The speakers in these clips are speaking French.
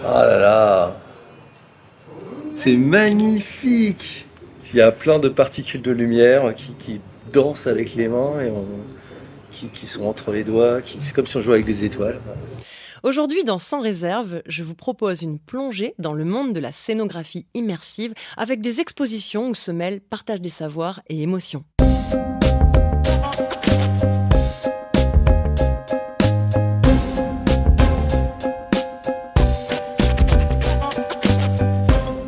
Oh là là, c'est magnifique. Il y a plein de particules de lumière qui dansent avec les mains qui sont entre les doigts, c'est comme si on jouait avec des étoiles. Aujourd'hui, dans Sans réserve, je vous propose une plongée dans le monde de la scénographie immersive avec des expositions où se mêlent partage des savoirs et émotions.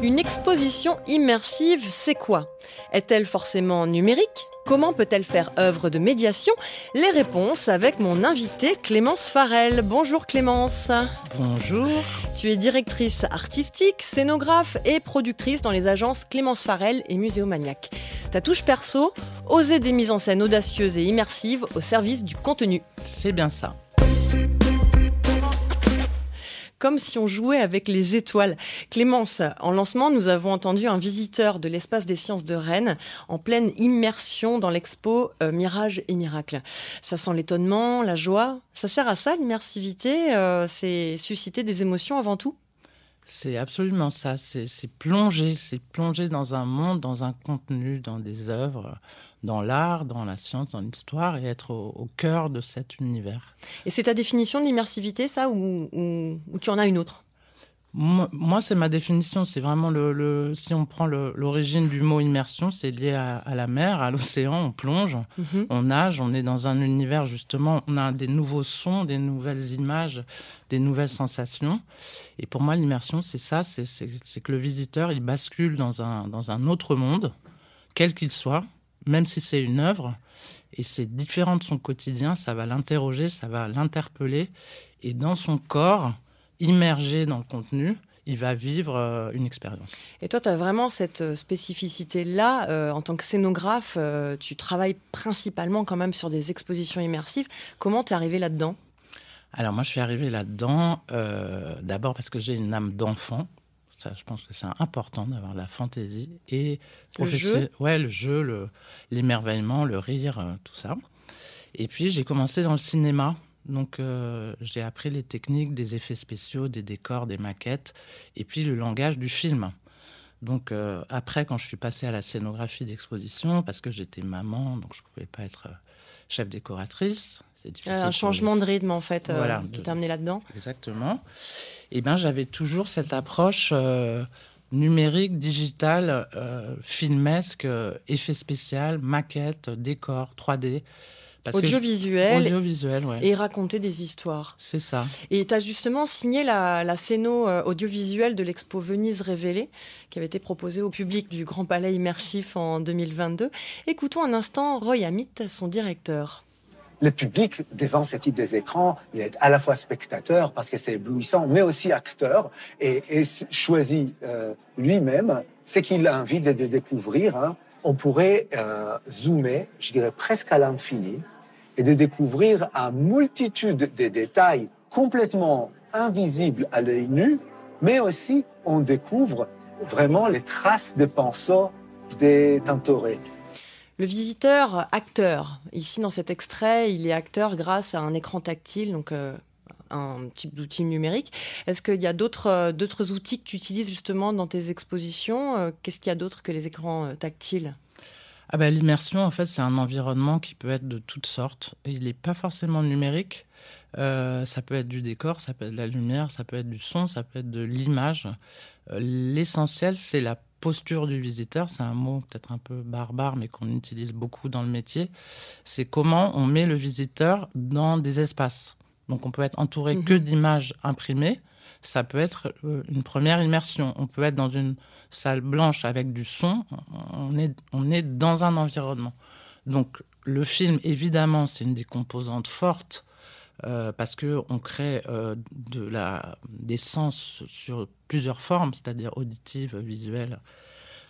Une exposition immersive, c'est quoi ? Est-elle forcément numérique ? Comment peut-elle faire œuvre de médiation ? Les réponses avec mon invitée Clémence Farel. Bonjour Clémence. Bonjour. Tu es directrice artistique, scénographe et productrice dans les agences Clémence Farel et Muséomaniac. Ta touche perso, oser des mises en scène audacieuses et immersives au service du contenu. C'est bien ça. Comme si on jouait avec les étoiles. Clémence, en lancement, nous avons entendu un visiteur de l'espace des sciences de Rennes en pleine immersion dans l'expo Mirage et Miracles. Ça sent l'étonnement, la joie. Ça sert à ça, l'immersivité, c'est susciter des émotions avant tout ? C'est absolument ça. C'est plonger dans un monde, dans un contenu, dans des œuvres, dans l'art, dans la science, dans l'histoire, et être au cœur de cet univers. Et c'est ta définition de l'immersivité, ça, ou tu en as une autre ? Moi, c'est ma définition. C'est vraiment si on prend l'origine du mot immersion, c'est lié à la mer, à l'océan. On plonge, on nage, on est dans un univers, justement, on a des nouveaux sons, des nouvelles images, des nouvelles sensations. Et pour moi, l'immersion, c'est ça, c'est que le visiteur, il bascule dans un autre monde, quel qu'il soit, même si c'est une œuvre, et c'est différent de son quotidien, ça va l'interroger, ça va l'interpeller, et dans son corps, immergé dans le contenu, il va vivre une expérience. Et toi, tu as vraiment cette spécificité-là. En tant que scénographe, tu travailles principalement quand même sur des expositions immersives. Comment t'es arrivé là-dedans ? Alors moi, je suis arrivé là-dedans d'abord parce que j'ai une âme d'enfant. Ça, je pense que c'est important d'avoir la fantaisie et le jeu. Ouais, le jeu, l'émerveillement, le rire, tout ça. Et puis, j'ai commencé dans le cinéma. Donc, j'ai appris les techniques des effets spéciaux, des décors, des maquettes, et puis le langage du film. Donc, après, quand je suis passée à la scénographie d'exposition, parce que j'étais maman, donc je ne pouvais pas être chef décoratrice. C'est difficile. Un changement de rythme, en fait, voilà, qui t'a amené là-dedans. Exactement. Et bien, j'avais toujours cette approche numérique, digitale, filmesque, effets spéciaux, maquettes, décors, 3D. Audiovisuel, ouais. Et raconter des histoires. C'est ça. Et tu as justement signé la scéno audiovisuelle de l'expo Venise Révélée, qui avait été proposée au public du Grand Palais Immersif en 2022. Écoutons un instant Roy Amit, son directeur. Le public, devant ce type des écrans, il est à la fois spectateur, parce que c'est éblouissant, mais aussi acteur, et choisit lui-même ce qu'il a envie de découvrir. Hein. On pourrait zoomer, je dirais presque à l'infini, et de découvrir une multitude de détails complètement invisibles à l'œil nu, mais aussi on découvre vraiment les traces des pinceaux des Tintoret. Le visiteur acteur, ici dans cet extrait, il est acteur grâce à un écran tactile, donc un type d'outil numérique. Est-ce qu'il y a d'autres outils que tu utilises justement dans tes expositions ? Qu'est-ce qu'il y a d'autre que les écrans tactiles ? L'immersion, en fait, c'est un environnement qui peut être de toutes sortes. Il n'est pas forcément numérique. Ça peut être du décor, ça peut être de la lumière, ça peut être du son, ça peut être de l'image. L'essentiel, c'est la posture du visiteur. C'est un mot peut-être un peu barbare, mais qu'on utilise beaucoup dans le métier. C'est comment on met le visiteur dans des espaces. Donc, on peut être entouré que d'images imprimées. Ça peut être une première immersion. On peut être dans une salle blanche avec du son. On est dans un environnement. Donc, le film, évidemment, c'est une des composantes fortes parce qu'on crée des sens sur plusieurs formes, c'est-à-dire auditive, visuelle,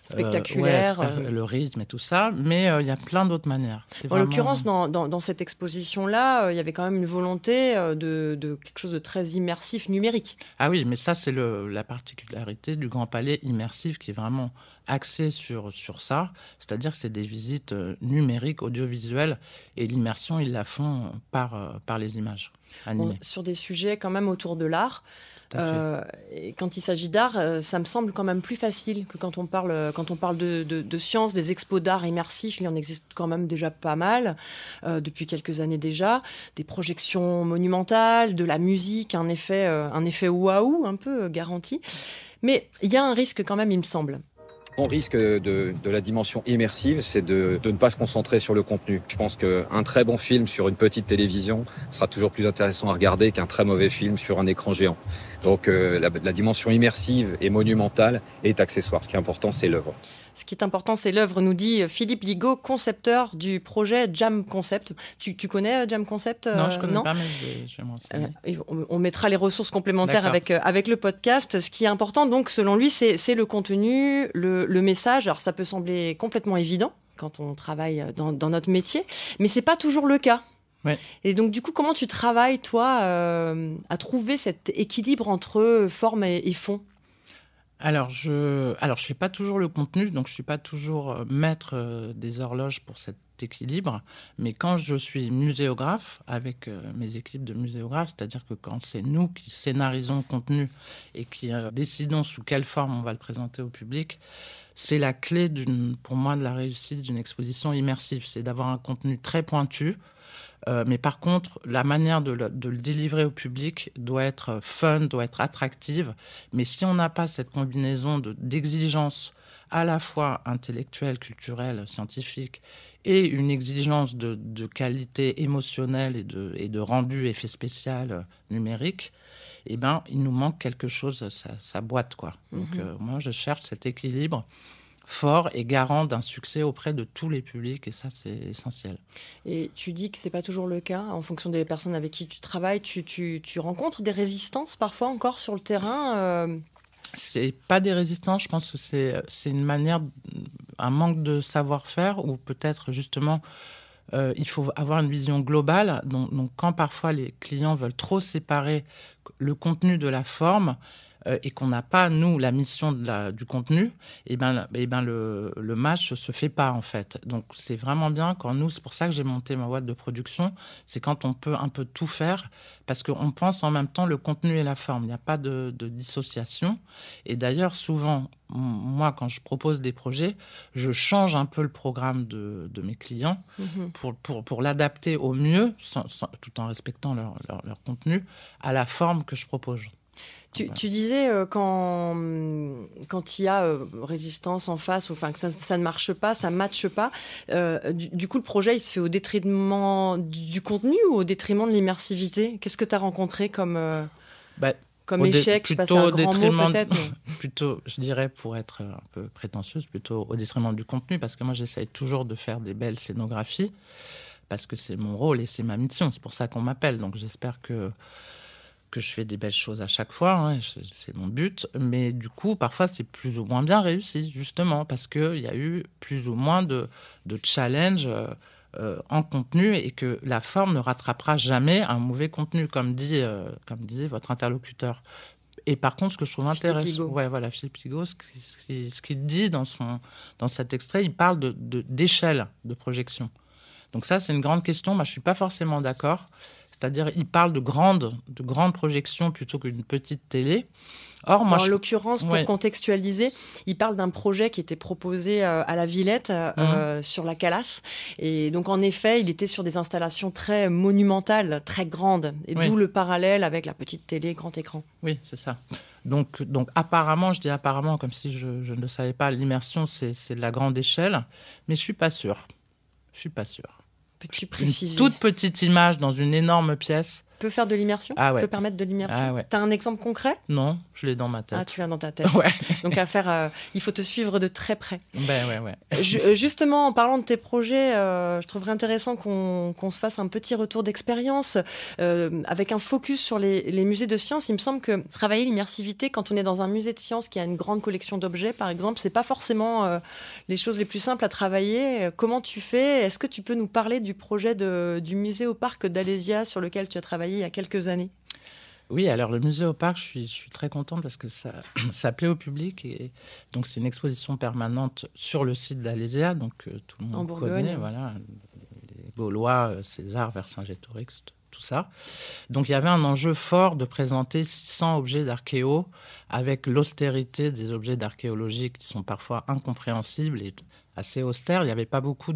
spectaculaire. Le rythme et tout ça, mais il y a plein d'autres manières. En l'occurrence, dans cette exposition-là, il y avait quand même une volonté de quelque chose de très immersif, numérique. Ah oui, mais ça, c'est la particularité du Grand Palais immersif qui est vraiment axé sur ça. C'est-à-dire que c'est des visites numériques, audiovisuelles, et l'immersion, ils la font par les images animées. Sur des sujets quand même autour de l'art. à fait. Et quand il s'agit d'art, ça me semble quand même plus facile que quand on parle de sciences, des expos d'art immersifs. Il y en existe quand même déjà pas mal, depuis quelques années déjà. Des projections monumentales, de la musique, un effet waouh, un peu garanti. Mais il y a un risque quand même, il me semble. On risque de la dimension immersive, c'est de ne pas se concentrer sur le contenu. Je pense qu'un très bon film sur une petite télévision sera toujours plus intéressant à regarder qu'un très mauvais film sur un écran géant. Donc la dimension immersive et monumentale est accessoire. Ce qui est important, c'est l'œuvre. Ce qui est important, c'est l'œuvre, nous dit Philippe Ligaud, concepteur du projet Jam Concept. Tu connais Jam Concept? Non, je connais pas, mais je vais m'en renseigner. On mettra les ressources complémentaires avec le podcast. Ce qui est important, donc, selon lui, c'est le contenu, le message. Alors, ça peut sembler complètement évident quand on travaille dans notre métier, mais c'est pas toujours le cas. Ouais. Et donc, du coup, comment tu travailles, toi, à trouver cet équilibre entre forme et fond? Alors, je fais pas toujours le contenu, donc je suis pas toujours maître des horloges pour cet équilibre. Mais quand je suis muséographe, avec mes équipes de muséographes, c'est-à-dire que quand c'est nous qui scénarisons le contenu et qui décidons sous quelle forme on va le présenter au public, c'est la clé pour moi de la réussite d'une exposition immersive. C'est d'avoir un contenu très pointu. Mais par contre, la manière de le délivrer au public doit être fun, doit être attractive. Mais si on n'a pas cette combinaison d'exigence à la fois intellectuelle, culturelle, scientifique, et une exigence de qualité émotionnelle et de rendu effet spécial numérique, eh ben, il nous manque quelque chose, ça boite, quoi. Donc moi, je cherche cet équilibre fort et garant d'un succès auprès de tous les publics, et ça, c'est essentiel. Et tu dis que c'est pas toujours le cas, en fonction des personnes avec qui tu travailles, tu rencontres des résistances parfois encore sur le terrain C'est pas des résistances, je pense que c'est une manière, un manque de savoir-faire, ou peut-être justement il faut avoir une vision globale. Donc quand parfois les clients veulent trop séparer le contenu de la forme, et qu'on n'a pas, nous, la mission du contenu, et ben le match se fait pas, en fait. Donc, c'est vraiment bien quand nous, c'est pour ça que j'ai monté ma boîte de production, c'est quand on peut un peu tout faire, parce qu'on pense en même temps le contenu et la forme. Il n'y a pas de dissociation. Et d'ailleurs, souvent, moi, quand je propose des projets, je change un peu le programme de mes clients pour l'adapter au mieux, tout en respectant leur contenu, à la forme que je propose. Tu disais quand il y a résistance en face, enfin que ça ne marche pas, ça ne matche pas, du coup le projet il se fait au détriment du contenu ou au détriment de l'immersivité? Qu'est-ce que tu as rencontré comme échec? Je sais pas, c'est un grand mot peut-être. Plutôt, je dirais, pour être un peu prétentieuse, plutôt au détriment du contenu, parce que moi j'essaye toujours de faire des belles scénographies, parce que c'est mon rôle et c'est ma mission, c'est pour ça qu'on m'appelle, donc j'espère que je fais des belles choses à chaque fois, hein, c'est mon but, mais du coup, parfois, c'est plus ou moins bien réussi, justement, parce qu'il y a eu plus ou moins de challenges en contenu, et que la forme ne rattrapera jamais un mauvais contenu, comme disait votre interlocuteur. Et par contre, ce que je trouve intéressant, Philippe Ligaud, ce qu'il dit dans cet extrait, il parle d'échelle de projection. Donc ça, c'est une grande question. Moi, je ne suis pas forcément d'accord. C'est-à-dire, il parle de grandes projections plutôt qu'une petite télé. Or, moi, en l'occurrence, pour contextualiser, il parle d'un projet qui était proposé à la Villette, sur la Calas. Et donc, en effet, il était sur des installations très monumentales, très grandes. Et d'où le parallèle avec la petite télé, grand écran. Oui, c'est ça. Donc apparemment, je dis apparemment comme si je ne le savais pas, l'immersion, c'est de la grande échelle. Mais je ne suis pas sûr. Peux-tu préciser? Une toute petite image dans une énorme pièce peut faire de l'immersion, peut permettre de l'immersion. T'as un exemple concret? Non, je l'ai dans ma tête. Ah, tu l'as dans ta tête. Donc il faut te suivre de très près. Justement, en parlant de tes projets, je trouverais intéressant qu'on se fasse un petit retour d'expérience avec un focus sur les musées de sciences. Il me semble que travailler l'immersivité quand on est dans un musée de sciences qui a une grande collection d'objets, par exemple, c'est pas forcément les choses les plus simples à travailler. Comment tu fais? Est-ce que tu peux nous parler du projet du musée au parc d'Alésia sur lequel tu as travaillé il y a quelques années? Oui, alors le musée au parc, je suis très contente parce que ça plaît au public. Et donc, c'est une exposition permanente sur le site d'Alésia. Donc, tout le monde connaît. Voilà, les Gaulois, César, Vercingétorix, tout ça. Donc il y avait un enjeu fort de présenter 600 objets d'archéo avec l'austérité des objets d'archéologie qui sont parfois incompréhensibles et assez austères. Il n'y avait pas beaucoup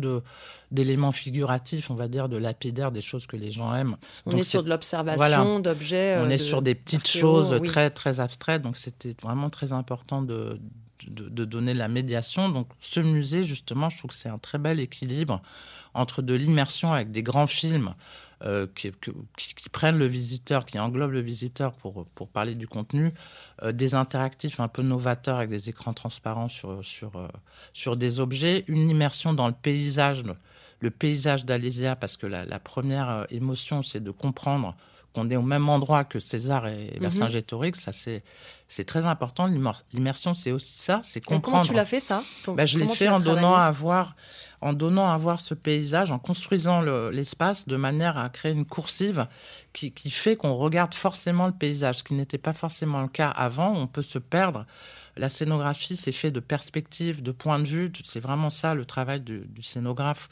d'éléments figuratifs, on va dire, de lapidaires, des choses que les gens aiment. On Donc est sur de l'observation d'objets. On est sur des petites choses très, très abstraites. Donc c'était vraiment très important de donner la médiation. Donc ce musée, justement, je trouve que c'est un très bel équilibre entre de l'immersion avec des grands films qui prennent le visiteur, qui englobent le visiteur pour parler du contenu, des interactifs un peu novateurs avec des écrans transparents sur des objets, une immersion dans le paysage d'Alésia, parce que la première émotion, c'est de comprendre qu'on est au même endroit que César et Vercingétorix. Ça, c'est très important. L'immersion, c'est aussi ça, c'est comprendre. Et comment tu l'as fait, ça? Je l'ai fait en donnant à voir ce paysage, en construisant l'espace de manière à créer une coursive qui fait qu'on regarde forcément le paysage, ce qui n'était pas forcément le cas avant. On peut se perdre. La scénographie, c'est fait de perspectives, de points de vue. C'est vraiment ça, le travail du scénographe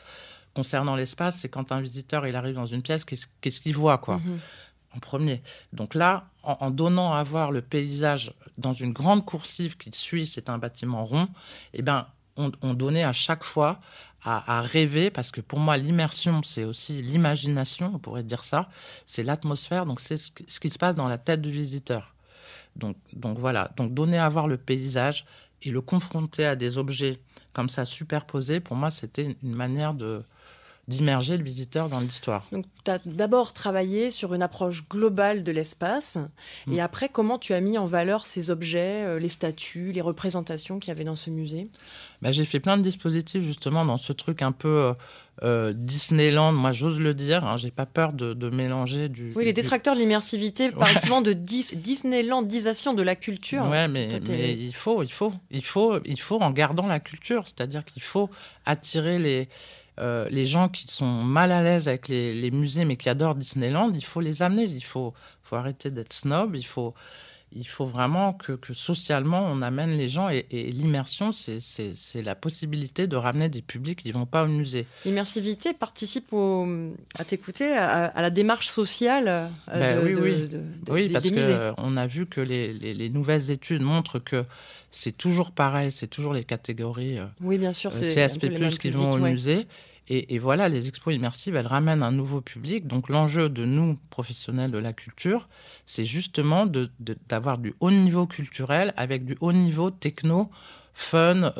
concernant l'espace. C'est quand un visiteur il arrive dans une pièce, qu'est-ce qu'il voit, quoi, en premier. Donc là, en donnant à voir le paysage dans une grande coursive qui suit, c'est un bâtiment rond, on donnait à chaque fois à rêver, parce que pour moi, l'immersion, c'est aussi l'imagination, on pourrait dire ça, c'est l'atmosphère, donc c'est ce qui se passe dans la tête du visiteur. Donc voilà, donc donner à voir le paysage et le confronter à des objets comme ça superposés, pour moi, c'était une manière d'immerger le visiteur dans l'histoire. Donc, tu as d'abord travaillé sur une approche globale de l'espace. Et après, comment tu as mis en valeur ces objets, les statues, les représentations qu'il y avait dans ce musée? J'ai fait plein de dispositifs, justement, dans ce truc un peu Disneyland. Moi, j'ose le dire. Hein, j'ai pas peur de mélanger du... Oui, les détracteurs de l'immersivité parlent souvent de Disneylandisation de la culture. Ouais, mais il faut, en gardant la culture. C'est-à-dire qu'il faut attirer les gens qui sont mal à l'aise avec les musées mais qui adorent Disneyland, il faut les amener, il faut arrêter d'être snob, il faut vraiment que socialement on amène les gens et l'immersion c'est la possibilité de ramener des publics qui ne vont pas au musée. L'immersivité participe à t'écouter, à la démarche sociale oui, parce des musées. On a vu que les nouvelles études montrent que c'est toujours pareil, c'est toujours les catégories oui, bien sûr, CSP+, qui vont au musée. Et voilà, les expos immersives, elles ramènent un nouveau public. Donc l'enjeu de nous, professionnels de la culture, c'est justement d'avoir du haut niveau culturel avec du haut niveau techno, fun,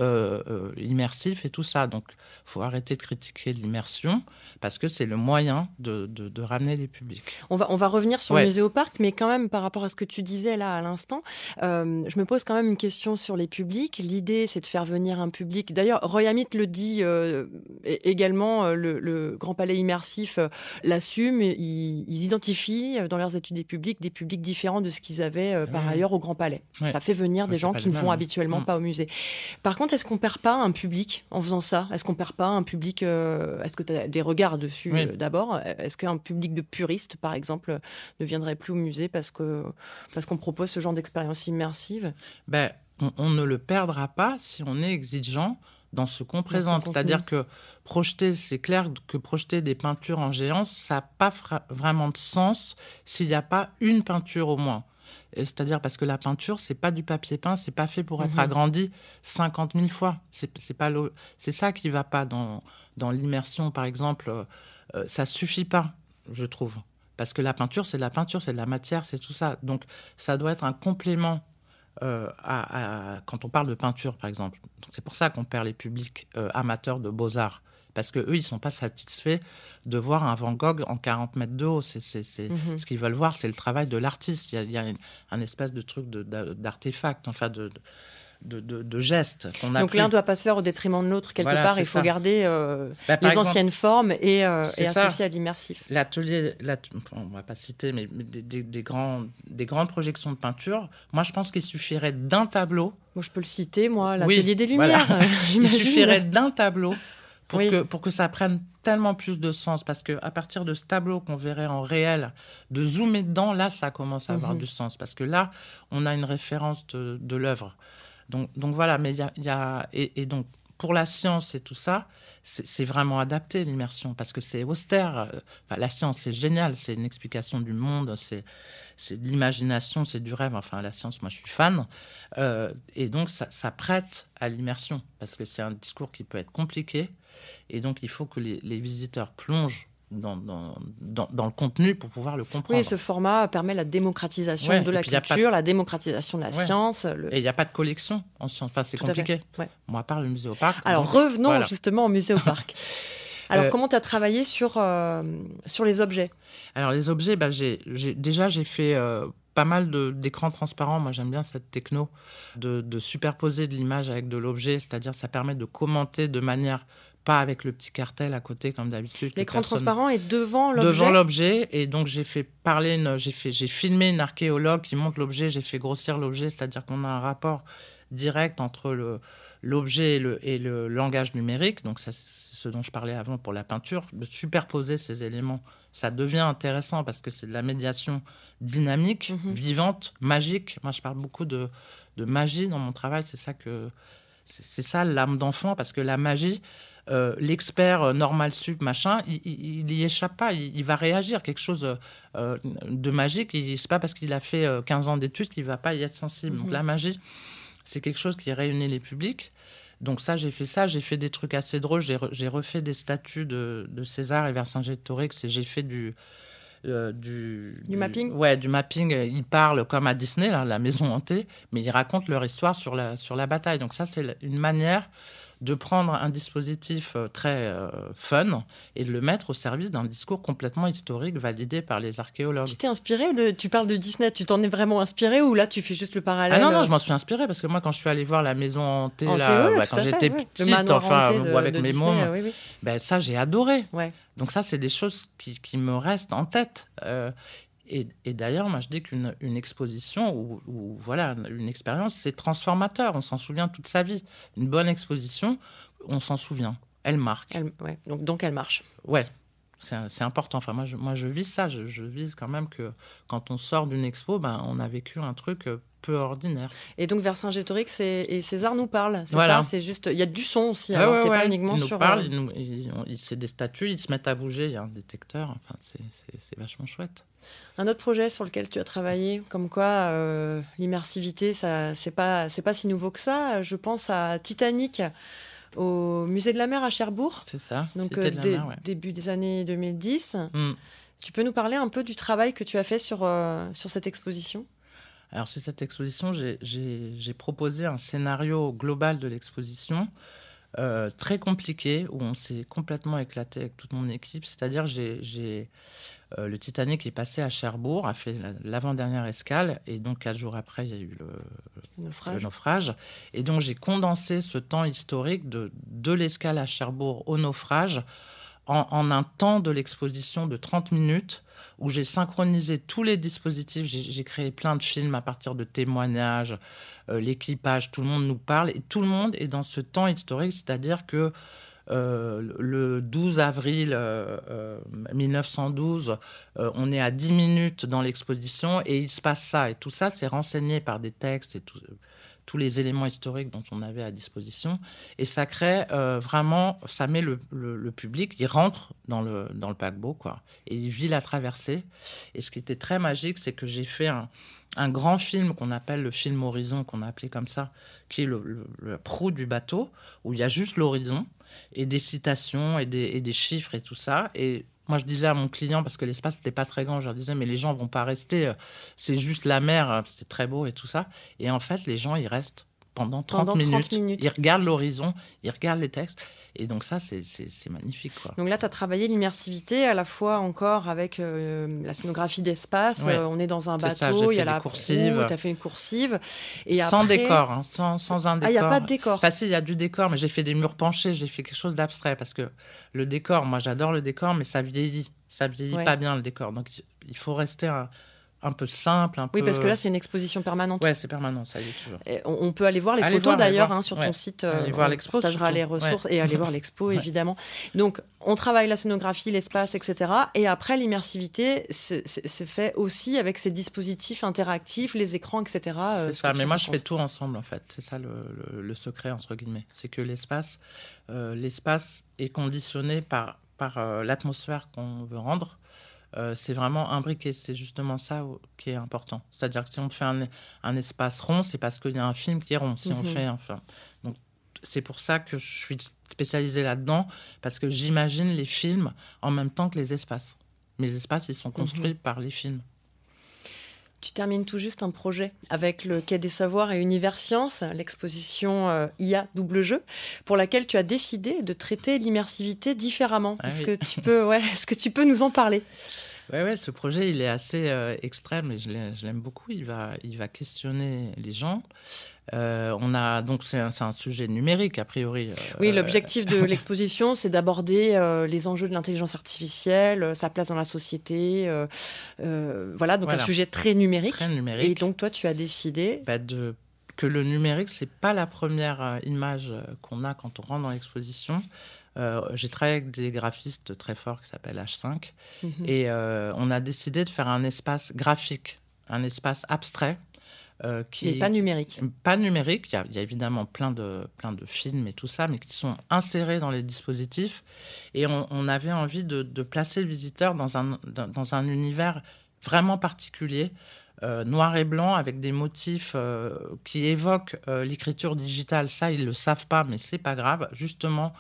immersif et tout ça. Donc il faut arrêter de critiquer l'immersion parce que c'est le moyen de ramener les publics. On va revenir sur le musée au parc, mais quand même par rapport à ce que tu disais là à l'instant, je me pose quand même une question sur les publics. L'idée, c'est de faire venir un public. D'ailleurs, Roy Amit le dit également, le Grand Palais immersif l'assume. Ils identifient dans leurs études des publics différents de ce qu'ils avaient par ailleurs au Grand Palais. Ouais. Ça fait venir des gens qui ne vont habituellement pas au musée. Par contre, est-ce qu'on perd pas un public en faisant ça? Est-ce qu'on perd pas un public est-ce que tu as des regards dessus d'abord? Est-ce qu'un public de puristes, par exemple, ne viendrait plus au musée parce qu'on propose ce genre d'expérience immersive? On ne le perdra pas si on est exigeant dans ce qu'on présente. C'est-à-dire que c'est clair que projeter des peintures en géance, ça n'a pas vraiment de sens s'il n'y a pas une peinture au moins. C'est-à-dire parce que la peinture, c'est pas du papier peint, c'est pas fait pour être agrandi 50 000 fois. C'est ça qui va pas dans l'immersion, par exemple. Ça suffit pas, je trouve. Parce que la peinture, c'est de la peinture, c'est de la matière, c'est tout ça. Donc, ça doit être un complément quand on parle de peinture, par exemple. Donc, c'est pour ça qu'on perd les publics amateurs de beaux-arts. Parce qu'eux, ils ne sont pas satisfaits de voir un Van Gogh en 40 mètres de haut. Ce qu'ils veulent voir, c'est le travail de l'artiste. Il y a un espèce de truc d'artefact, enfin de geste. Donc l'un ne doit pas se faire au détriment de l'autre. Quelque part, il faut garder les anciennes formes et associer à l'immersif. L'atelier, on ne va pas citer, mais des grandes projections de peinture, moi, je pense qu'il suffirait d'un tableau. Moi, je peux le citer, l'Atelier des Lumières. Voilà. Il suffirait d'un tableau pour que ça prenne tellement plus de sens, parce qu'à partir de ce tableau qu'on verrait en réel, de zoomer dedans, là, ça commence à avoir du sens, parce que là, on a une référence de l'œuvre. Donc voilà, mais il y a... Et donc, pour la science et tout ça, c'est vraiment adapté, l'immersion, parce que c'est austère. La science, c'est génial, c'est une explication du monde, c'est de l'imagination, c'est du rêve. Enfin, la science, moi, je suis fan. Et donc, ça prête à l'immersion, parce que c'est un discours qui peut être compliqué. Et donc, il faut que les visiteurs plongent dans le contenu pour pouvoir le comprendre. Oui, ce format permet la démocratisation de la culture, la démocratisation de la science. Et il n'y a pas de collection en science. Enfin, c'est compliqué. Ouais. Bon, à part le musée au parc. Alors, revenons justement au musée au parc. Alors, comment tu as travaillé sur les objets ? Alors, les objets, j'ai fait pas mal d'écrans transparents. Moi, j'aime bien cette techno de superposer de l'image avec de l'objet. C'est-à-dire, ça permet de commenter de manière... pas avec le petit cartel à côté comme d'habitude. L'écran transparent est devant l'objet. Devant l'objet, et donc j'ai filmé une archéologue qui monte l'objet, j'ai fait grossir l'objet, c'est-à-dire qu'on a un rapport direct entre l'objet et le langage numérique. Donc ça, c'est ce dont je parlais avant pour la peinture, de superposer ces éléments. Ça devient intéressant parce que c'est de la médiation dynamique, vivante, magique. Moi, je parle beaucoup de magie dans mon travail. C'est ça l'âme d'enfant, parce que la magie, l'expert normal sup, machin, il n'y échappe pas, il va réagir. Quelque chose de magique, c'est pas parce qu'il a fait 15 ans d'études qu'il ne va pas y être sensible. Donc la magie, c'est quelque chose qui réunit les publics. Donc j'ai fait des trucs assez drôles. J'ai refait des statues de César et Vercingétorix, et j'ai fait du mapping. Ouais, du mapping. Ils parlent comme à Disney, là, la maison hantée, mais ils racontent leur histoire sur la bataille. Donc ça, c'est une manière de prendre un dispositif très fun et de le mettre au service d'un discours complètement historique validé par les archéologues. Tu t'es inspiré tu parles de Disney, tu t'en es vraiment inspiré, ou là tu fais juste le parallèle? Ah non, je m'en suis inspiré, parce que moi, quand je suis allée voir la maison hantée, quand j'étais petite, avec mes mômes, ça, j'ai adoré. Ouais. Donc ça, c'est des choses qui me restent en tête. Et d'ailleurs, moi, je dis qu'une exposition ou voilà, une expérience, c'est transformateur. On s'en souvient toute sa vie. Une bonne exposition, on s'en souvient. Elle marque. Donc, elle marche. Ouais, c'est important. Enfin, moi, je vise ça. Je vise quand même que quand on sort d'une expo, on a vécu un truc peu ordinaire. Et donc, Vercingétorix et César nous parlent. C'est ça, c'est juste... Il y a du son aussi. Alors, t'es pas uniquement ils nous sur... parlent, c'est des statues, ils se mettent à bouger. Il y a un détecteur. Enfin, c'est vachement chouette. Un autre projet sur lequel tu as travaillé, comme quoi l'immersivité, ça, c'est pas si nouveau que ça. Je pense à Titanic au Musée de la Mer à Cherbourg. C'est ça, donc début des années 2010. Tu peux nous parler un peu du travail que tu as fait sur cette exposition ? Alors, sur cette exposition, j'ai proposé un scénario global de l'exposition, très compliqué, où on s'est complètement éclaté avec toute mon équipe. C'est-à-dire, le Titanic est passé à Cherbourg, a fait l'avant-dernière escale, et donc 4 jours après, il y a eu le naufrage. Et donc, j'ai condensé ce temps historique de l'escale à Cherbourg au naufrage en un temps de l'exposition de 30 minutes, où j'ai synchronisé tous les dispositifs. J'ai créé plein de films à partir de témoignages, l'équipage, tout le monde nous parle, et tout le monde est dans ce temps historique, c'est-à-dire que le 12 avril 1912, on est à 10 minutes dans l'exposition et il se passe ça. Et tout ça, c'est renseigné par des textes et tous les éléments historiques dont on avait à disposition. Et ça crée vraiment, ça met le public, il rentre dans le paquebot, quoi, et il vit la traversée. Et ce qui était très magique, c'est que j'ai fait un grand film qu'on appelle le film Horizon, qu'on a appelé comme ça, qui est le proue du bateau, où il y a juste l'horizon, et des citations et des chiffres et tout ça. Et moi, je disais à mon client, parce que l'espace n'était pas très grand, je leur disais, mais les gens ne vont pas rester, c'est juste la mer, c'est très beau et tout ça. Et en fait, les gens, ils restent pendant 30 minutes. Ils regardent l'horizon, ils regardent les textes. Et donc ça, c'est magnifique, quoi. Donc là, tu as travaillé l'immersivité à la fois encore avec la scénographie d'espace. Ouais. On est dans un bateau, il y a la coursive. Tu as fait une coursive. Et sans après... décor, hein, sans un décor. Ah, il n'y a pas de décor. Enfin, si, il y a du décor, mais j'ai fait des murs penchés, j'ai fait quelque chose d'abstrait. Parce que le décor, moi, j'adore le décor, mais ça vieillit. Ça vieillit pas bien, le décor. Donc, il faut rester un peu simple, un peu... Oui, parce que là, c'est une exposition permanente. Ouais, c'est permanent, ça y est toujours. Et on peut aller voir les Allez photos voir, d'ailleurs voir. sur ton site. Aller voir l'expo. On partagera les ressources et aller voir l'expo, évidemment. Donc, on travaille la scénographie, l'espace, etc. Et après, l'immersivité, c'est fait aussi avec ces dispositifs interactifs, les écrans, etc. C'est ça, mais moi, je fais tout ensemble, en fait. C'est ça le secret, entre guillemets. C'est que l'espace est conditionné par l'atmosphère qu'on veut rendre. C'est vraiment imbriqué, c'est justement ça qui est important. C'est-à-dire que si on fait un espace rond, c'est parce qu'il y a un film qui est rond. Si on fait donc c'est pour ça que je suis spécialisée là-dedans, parce que j'imagine les films en même temps que les espaces. Mes espaces, ils sont construits par les films. Tu termines tout juste un projet avec le Quai des Savoirs et Univers Sciences, l'exposition IA Double Jeu, pour laquelle tu as décidé de traiter l'immersivité différemment. Est-ce que tu peux nous en parler ? Ouais, ce projet, il est assez extrême et je l'aime beaucoup. Il va questionner les gens. Donc c'est un sujet numérique a priori. Oui, l'objectif de l'exposition, c'est d'aborder les enjeux de l'intelligence artificielle, sa place dans la société. Donc un sujet très numérique. Très numérique. Et donc toi, tu as décidé que le numérique, c'est pas la première image qu'on a quand on rentre dans l'exposition. J'ai travaillé avec des graphistes très forts qui s'appellent H5 et on a décidé de faire un espace graphique, un espace abstrait. Mais pas numérique. Pas numérique. Il y a évidemment plein de films et tout ça, mais qui sont insérés dans les dispositifs. Et on avait envie de placer le visiteur dans un univers vraiment particulier, noir et blanc, avec des motifs qui évoquent l'écriture digitale. Ça, ils ne le savent pas, mais c'est pas grave. Justement,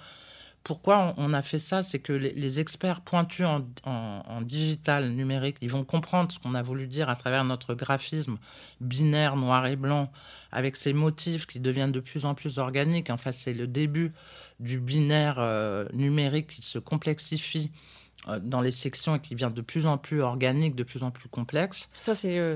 pourquoi on a fait ça, c'est que les experts pointus en digital numérique, ils vont comprendre ce qu'on a voulu dire à travers notre graphisme binaire, noir et blanc, avec ces motifs qui deviennent de plus en plus organiques. En fait, c'est le début du binaire numérique qui se complexifie dans les sections et qui devient de plus en plus organique, de plus en plus complexe. Ça, c'est le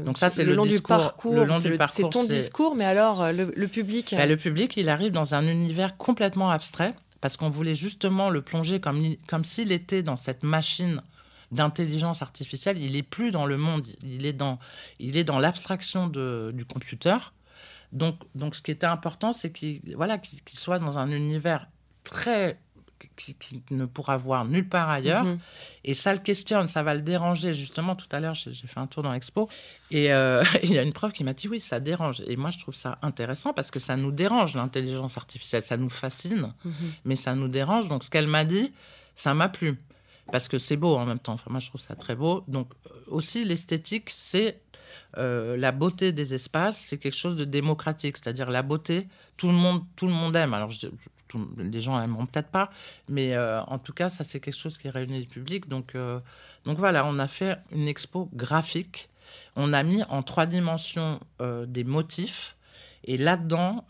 long discours, du parcours. C'est ton discours, mais alors le public... Le public, il arrive dans un univers complètement abstrait, parce qu'on voulait justement le plonger comme s'il était dans cette machine d'intelligence artificielle. Il n'est plus dans le monde, il est dans l'abstraction du computer. Donc, ce qui était important, c'est qu'il soit dans un univers très... qui ne pourra voir nulle part ailleurs. Et ça le questionne, ça va le déranger. Justement, tout à l'heure, j'ai fait un tour dans l'expo. Et il y a une prof qui m'a dit, oui, ça dérange. Et moi, je trouve ça intéressant parce que ça nous dérange, l'intelligence artificielle. Ça nous fascine, mais ça nous dérange. Donc, ce qu'elle m'a dit, ça m'a plu. Parce que c'est beau en même temps. Enfin, moi, je trouve ça très beau. Donc, aussi, l'esthétique, c'est la beauté des espaces. C'est quelque chose de démocratique. C'est-à-dire la beauté, tout le monde aime. Alors, les gens n'aimeront peut-être pas, mais en tout cas, ça, c'est quelque chose qui réunit le public. Donc voilà, on a fait une expo graphique. On a mis en 3 dimensions des motifs. Et là-dedans,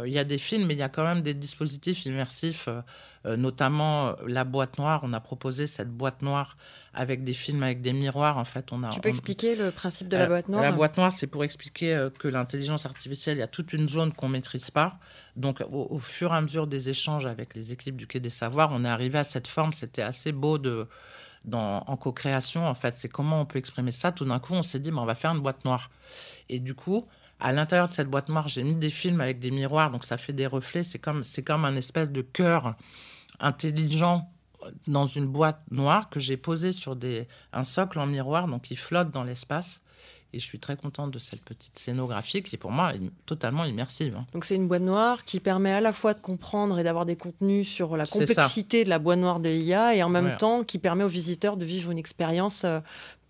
il y a des films, mais il y a quand même des dispositifs immersifs, notamment la boîte noire. On a proposé cette boîte noire avec des films, avec des miroirs. En fait, Tu peux expliquer le principe de la boîte noire ? La boîte noire, c'est pour expliquer que l'intelligence artificielle, il y a toute une zone qu'on ne maîtrise pas. Donc, au fur et à mesure des échanges avec les équipes du Quai des Savoirs, on est arrivé à cette forme. C'était assez beau en co-création, en fait. C'est comment on peut exprimer ça. Tout d'un coup, on s'est dit, on va faire une boîte noire. Et du coup, à l'intérieur de cette boîte noire, j'ai mis des films avec des miroirs, donc ça fait des reflets. C'est comme un espèce de cœur intelligent dans une boîte noire que j'ai posé sur un socle en miroir, donc il flotte dans l'espace. Et je suis très contente de cette petite scénographie qui, pour moi, est totalement immersive. Donc c'est une boîte noire qui permet à la fois de comprendre et d'avoir des contenus sur la complexité de la boîte noire de l'IA et en même temps qui permet aux visiteurs de vivre une expérience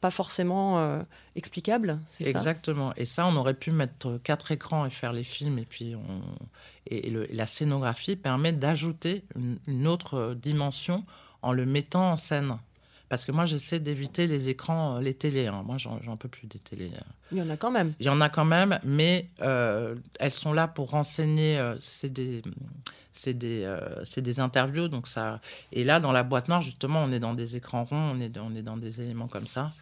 pas forcément explicable, c'est ça ? Exactement. Et ça, on aurait pu mettre 4 écrans et faire les films. Et puis, la scénographie permet d'ajouter une autre dimension en le mettant en scène. Parce que moi, j'essaie d'éviter les écrans, les télés. Hein. Moi, j'en peux plus des télés. Il y en a quand même. Il y en a quand même, mais elles sont là pour renseigner. C'est des interviews. Donc ça... Et là, dans la boîte noire, justement, on est dans des écrans ronds, on est dans des éléments comme ça.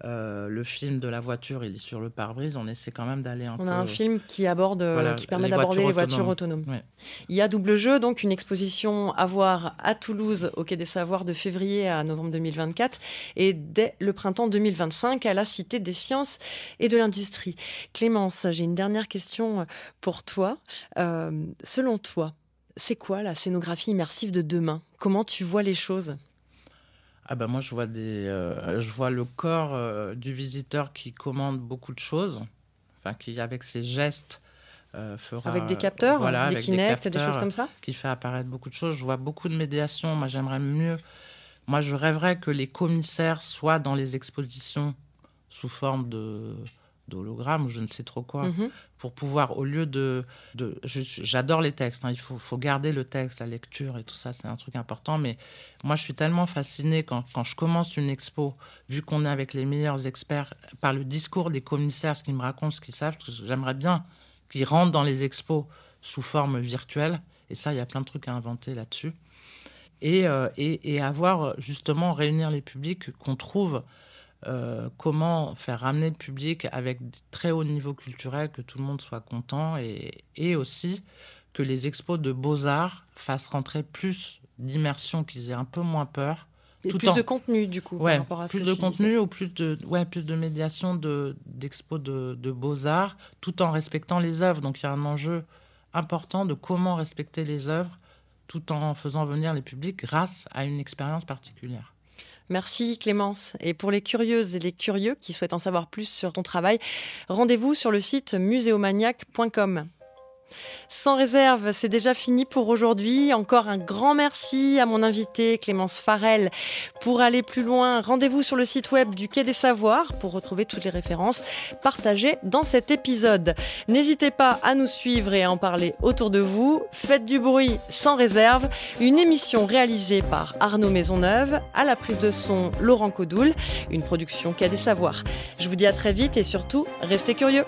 Le film de la voiture, il est sur le pare-brise. On essaie quand même d'aller un peu... On a un film qui permet les d'aborder les voitures voitures autonomes. Ouais. Il y a Double Jeu, donc une exposition à voir à Toulouse au Quai des Savoirs de février à novembre 2024 et dès le printemps 2025 à la Cité des Sciences et de l'Industrie. Clémence, j'ai une dernière question pour toi. Selon toi, c'est quoi la scénographie immersive de demain ? Comment tu vois les choses ? Moi, je vois le corps du visiteur qui commande beaucoup de choses, qui, avec ses gestes, fera... Avec des capteurs, des avec Kinect, des choses comme ça ? Qui fait apparaître beaucoup de choses. Je vois beaucoup de médiation. Moi, j'aimerais mieux... Moi, je rêverais que les commissaires soient dans les expositions sous forme d'hologramme ou je ne sais trop quoi, pour pouvoir, au lieu j'adore les textes, il faut garder le texte, la lecture et tout ça, c'est un truc important, mais moi je suis tellement fascinée quand je commence une expo, vu qu'on est avec les meilleurs experts, par le discours des commissaires, ce qu'ils me racontent, ce qu'ils savent, j'aimerais bien qu'ils rentrent dans les expos sous forme virtuelle, et ça, il y a plein de trucs à inventer là-dessus, et avoir justement réunir les publics qu'on trouve. Comment faire ramener le public avec des très hauts niveaux culturels, que tout le monde soit content et aussi que les expos de beaux-arts fassent rentrer plus d'immersion, qu'ils aient un peu moins peur. Et plus de contenu, du coup, par rapport à ce que tu disais. Plus de contenu ou plus de médiation d'expos de beaux-arts, tout en respectant les œuvres. Donc il y a un enjeu important de comment respecter les œuvres tout en faisant venir les publics grâce à une expérience particulière. Merci Clémence. Et pour les curieuses et les curieux qui souhaitent en savoir plus sur ton travail, rendez-vous sur le site muséomaniac.com. Sans réserve, c'est déjà fini pour aujourd'hui. Encore un grand merci à mon invitée Clémence Farel. Pour aller plus loin, rendez-vous sur le site web du Quai des Savoirs pour retrouver toutes les références partagées dans cet épisode. N'hésitez pas à nous suivre et à en parler autour de vous. Faites du bruit sans réserve, une émission réalisée par Arnaud Maisonneuve, à la prise de son Laurent Codoul, une production Quai des Savoirs. Je vous dis à très vite et surtout, restez curieux.